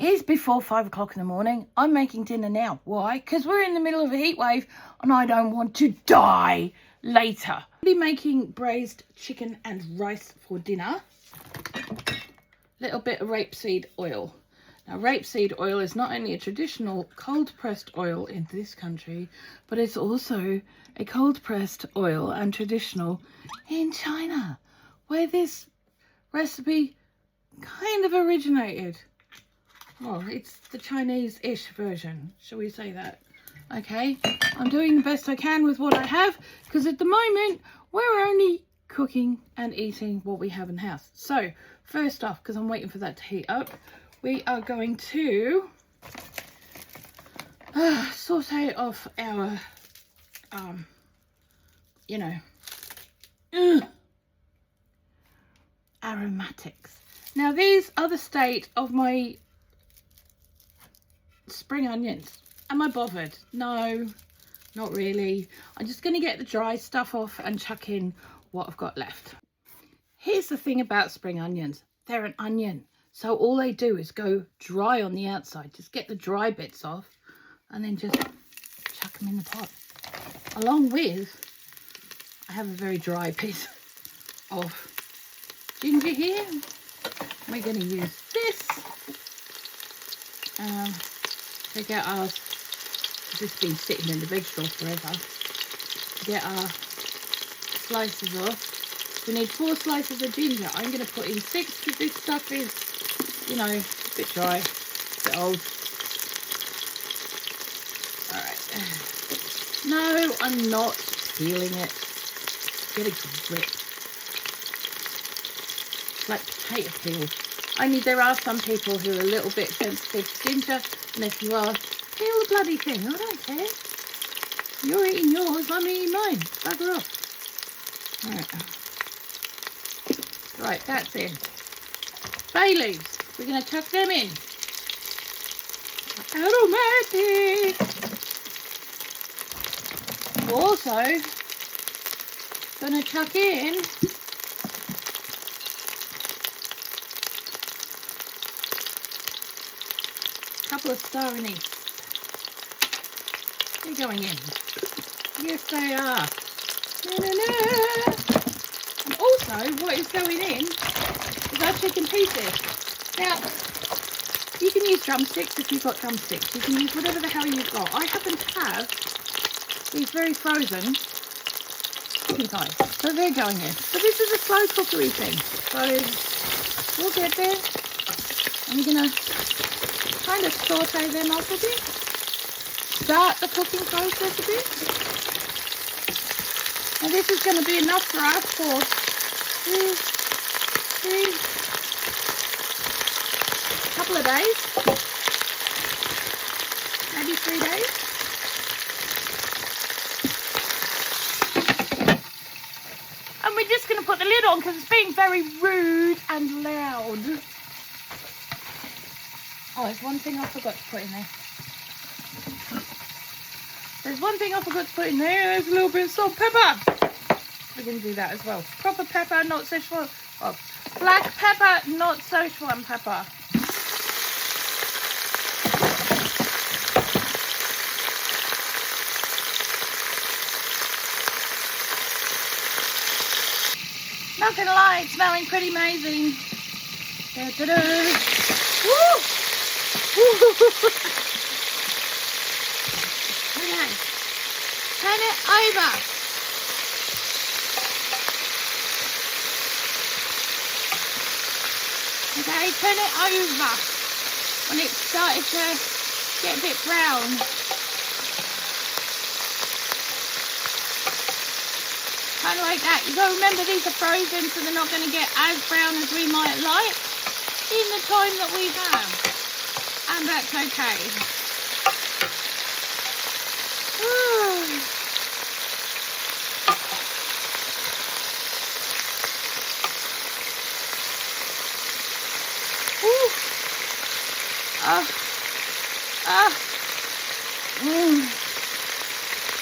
It's before 5 o'clock in the morning. I'm making dinner now. Why? Because we're in the middle of a heat wave and I don't want to die later. I'll be making braised chicken and rice for dinner. Little bit of rapeseed oil. Now, rapeseed oil is not only a traditional cold-pressed oil in this country, but it's also a cold-pressed oil and traditional in China, where this recipe kind of originated. Well, it's the Chinese-ish version, shall we say that? Okay, I'm doing the best I can with what I have, because at the moment, we're only cooking and eating what we have in house. So, first off, because I'm waiting for that to heat up, we are going to saute off our, aromatics. Now, these are the state of my spring onions. Am I bothered? No, not really. I'm just going to get the dry stuff off and chuck in what I've got left. Here's the thing about spring onions. They're an onion. So all they do is go dry on the outside. Just get the dry bits off and then just chuck them in the pot. Along with, I have a very dry piece of ginger here. We're going to use this to get our, this has been sitting in the vegetable forever, to get our slices off. We need 4 slices of ginger. I'm going to put in 6 because this stuff is, you know, a bit dry, a bit old. Alright. No, I'm not peeling it. Get a grip. It's like potato peel. Only there are some people who are a little bit sensitive to ginger, and if you are, peel the bloody thing. I don't care. You're eating yours, I'm eating mine. Bugger off. Alright. Right, that's in. Bay leaves. We're going to chuck them in. Aromatics. Also, going to chuck in a couple of star anise. They're going in. Yes, they are. Na, na, na. And also, what is going in is our chicken pieces. Now, you can use drumsticks if you've got drumsticks. You can use whatever the hell you've got. I happen to have these very frozen chicken thighs. So they're going in. But this is a slow cookery thing. So we'll get there. And we're going to kind of saute them up a bit. Start the cooking process a bit. And this is going to be enough for us for 2, 3, couple of days, maybe 3 days. And we're just going to put the lid on because it's being very rude and loud. Oh, there's one thing I forgot to put in there. There's one thing I forgot to put in there. There's a little bit of salt, pepper. We're going to do that as well. Proper pepper, not Szechuan. Oh, black pepper, not Szechuan pepper. Not gonna lie, it's smelling pretty amazing. Da, da, da. Woo! Okay, turn it over. Okay, turn it over when it's started to get a bit brown. Kind of like that. You've got to remember these are frozen, so they're not going to get as brown as we might like in the time that we have. And that's okay. Ooh.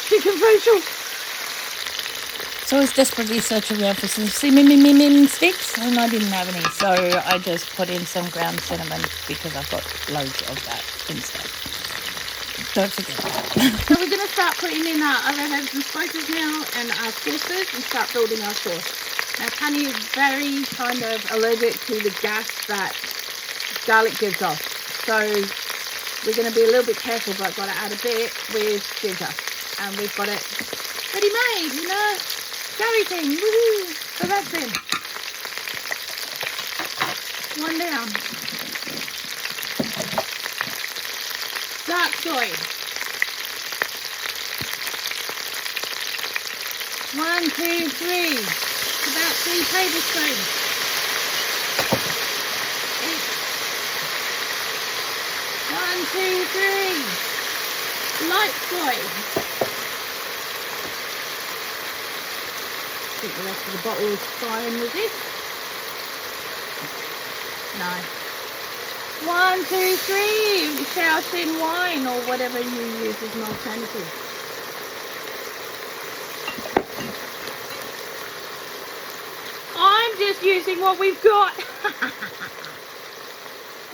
Chicken facial. So I was desperately searching around for some cinnamon sticks, and I didn't have any, so I just put in some ground cinnamon because I've got loads of that instead. Don't forget that. So we're going to start putting in our other herbs and spices now and our sauces and start building our sauce. Now Penny is very kind of allergic to the gas that garlic gives off, so we're going to be a little bit careful, but I've got to add a bit with ginger, and we've got it ready made, you know, curry thing, woohoo! So that's in. One down. Dark soy. 1, 2, 3. About 3 tablespoons. One, two, three. Light soy. I think the rest of the bottle is fine with this. No. 1, 2, 3. Xiaosing wine or whatever you use as an alternative. I'm just using what we've got.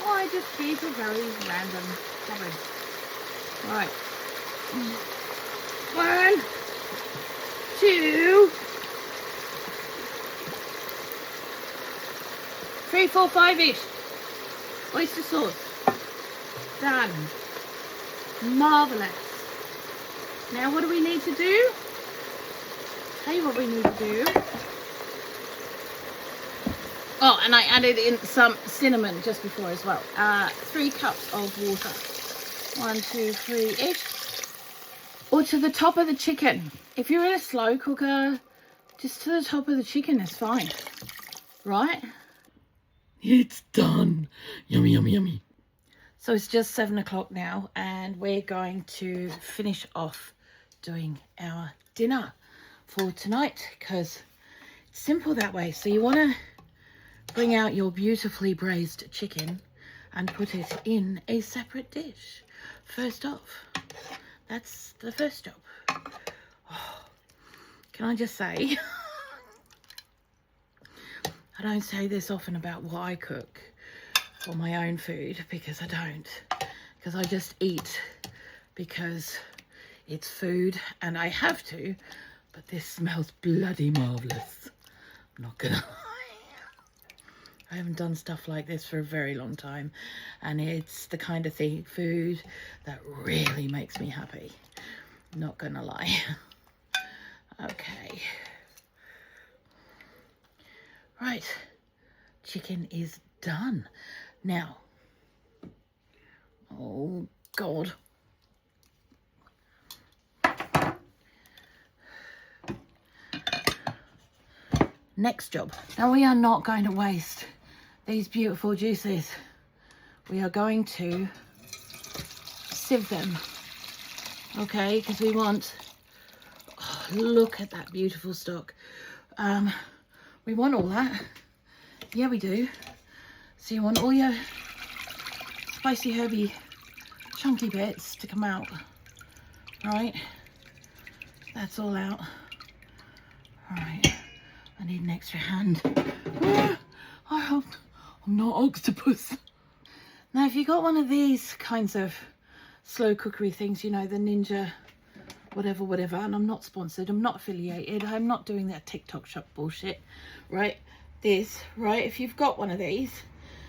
I just these are very random covers. Right. 1, 2, 3, 4, 5-ish. Oyster sauce. Done. Marvellous. Now what do we need to do? Tell you what we need to do. Oh, and I added in some cinnamon just before as well. 3 cups of water. 1, 2, 3-ish. Or to the top of the chicken. If you're in a slow cooker, just to the top of the chicken is fine. Right? It's done. Yummy, yummy, yummy. So it's just 7 o'clock now, and we're going to finish off doing our dinner for tonight, because it's simple that way. So you want to bring out your beautifully braised chicken and put it in a separate dish. First off, that's the first job. Oh, can I just say, I don't say this often about what I cook for my own food, because I don't. Because I just eat because it's food and I have to. But this smells bloody marvellous. I'm not gonna lie. I haven't done stuff like this for a very long time, and it's the kind of food that really makes me happy. Not gonna lie. Okay. Right. Chicken is done. Now. Oh, God. Next job. Now we are not going to waste these beautiful juices. We are going to sieve them. Okay, because we want, oh, look at that beautiful stock. We want all that. Yeah, we do. So you want all your spicy, herby, chunky bits to come out. Right? That's all out. All right. I need an extra hand. I hope I'm not octopus. Now, if you got one of these kinds of slow cookery things, you know, the Ninja whatever, and I'm not sponsored, I'm not affiliated, I'm not doing that TikTok shop bullshit, right? This, right, if you've got one of these,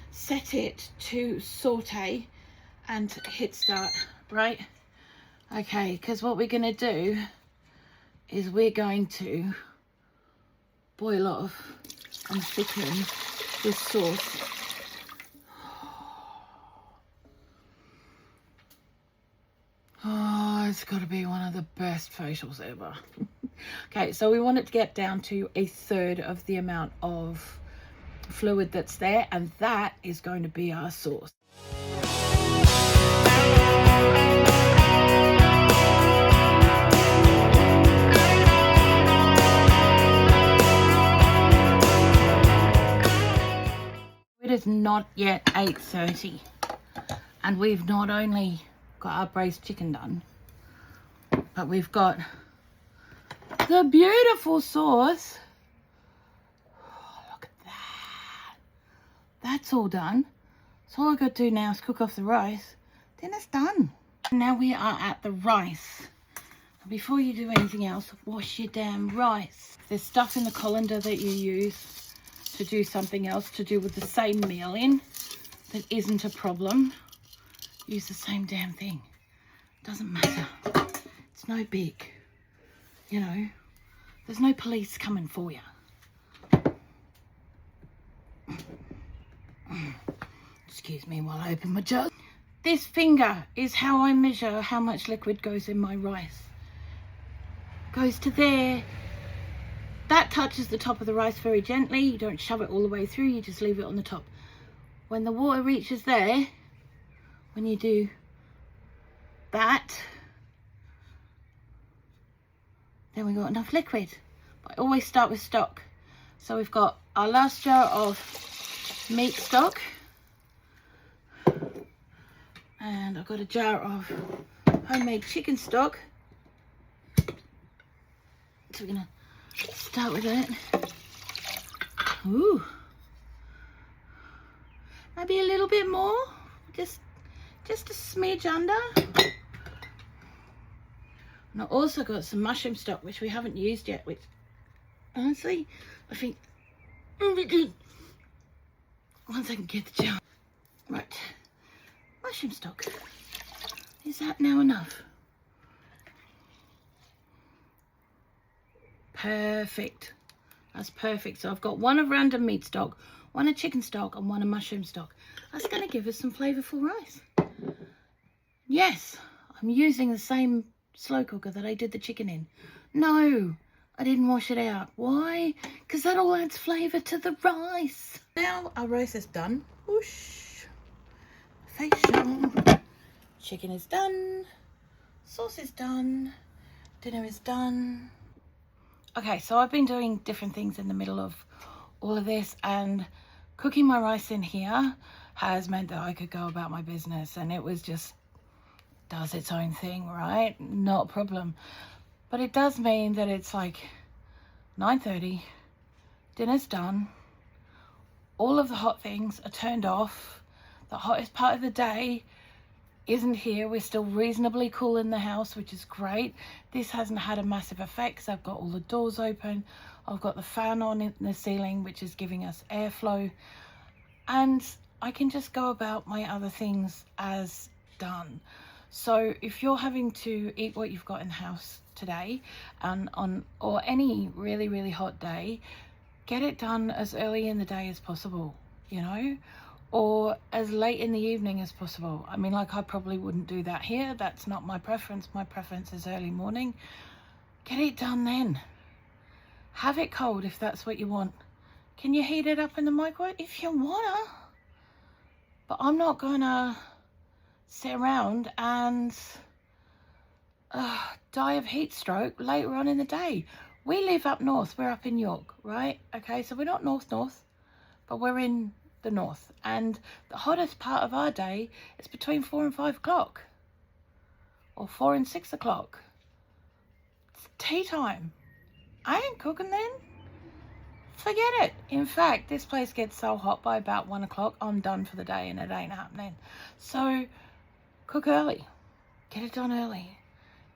set it to saute and hit start, right? Okay, because what we're going to do is we're going to boil off and thicken this sauce. Oh, it's got to be one of the best facials ever. Okay, so we want it to get down to 1/3 of the amount of fluid that's there, and that is going to be our sauce. It is not yet 8:30, and we've not only got our braised chicken done, but we've got the beautiful sauce. Oh, look at that. That's all done. So all I've got to do now is cook off the rice. Then it's done. Now we are at the rice. Before you do anything else, wash your damn rice. If there's stuff in the colander that you use to do something else to do with the same meal in that isn't a problem, use the same damn thing. Doesn't matter. It's no big. You know, there's no police coming for you. Excuse me while I open my jug. This finger is how I measure how much liquid goes in my rice. Goes to there. That touches the top of the rice very gently. You don't shove it all the way through, you just leave it on the top. When the water reaches there, when you do that, then we got enough liquid. But I always start with stock. So we've got our last jar of meat stock, and I've got a jar of homemade chicken stock. So we're gonna start with it. Ooh, maybe a little bit more, just a smidge under. And I've also got some mushroom stock, which we haven't used yet, which honestly, I think will be good once I can get the jar. Right, mushroom stock. Is that now enough? Perfect. That's perfect. So I've got one of random meat stock, one of chicken stock, and one of mushroom stock. That's going to give us some flavourful rice. Yes, I'm using the same slow cooker that I did the chicken in. No, I didn't wash it out. Why? Because that all adds flavour to the rice. Now our rice is done. Whoosh. Facial. Chicken is done. Sauce is done. Dinner is done. Okay, so I've been doing different things in the middle of all of this, and cooking my rice in here has meant that I could go about my business, and it was just does its own thing, right? Not a problem. But it does mean that it's like 9:30, dinner's done, all of the hot things are turned off, the hottest part of the day isn't here. We're still reasonably cool in the house, which is great. This hasn't had a massive effect because I've got all the doors open. I've got the fan on in the ceiling, which is giving us airflow. And I can just go about my other things as done. So if you're having to eat what you've got in the house today and or any really, really hot day, get it done as early in the day as possible, you know, or as late in the evening as possible. I mean, like, I probably wouldn't do that here. That's not my preference. My preference is early morning. Get it done then. Have it cold if that's what you want. Can you heat it up in the microwave if you wanna? But I'm not gonna sit around and die of heat stroke later on in the day. We live up north. We're up in York, right? Okay, so we're not north, but we're in the north, and the hottest part of our day is between 4 and 5 o'clock, or 4 and 6 o'clock. It's tea time. I ain't cooking then. Forget it. In fact, this place gets so hot by about 1 o'clock, I'm done for the day, and it ain't happening. So cook early. Get it done early.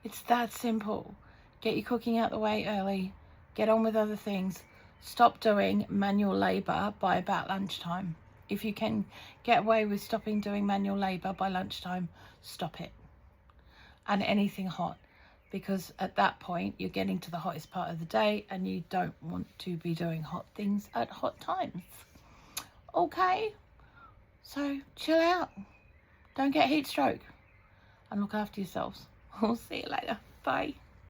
It's that simple. Get your cooking out the way early. Get on with other things. Stop doing manual labour by about lunchtime. If you can get away with stopping doing manual labour by lunchtime, stop it. And anything hot, because at that point you're getting to the hottest part of the day and you don't want to be doing hot things at hot times. Okay, so chill out. Don't get heat stroke and look after yourselves. I'll see you later. Bye.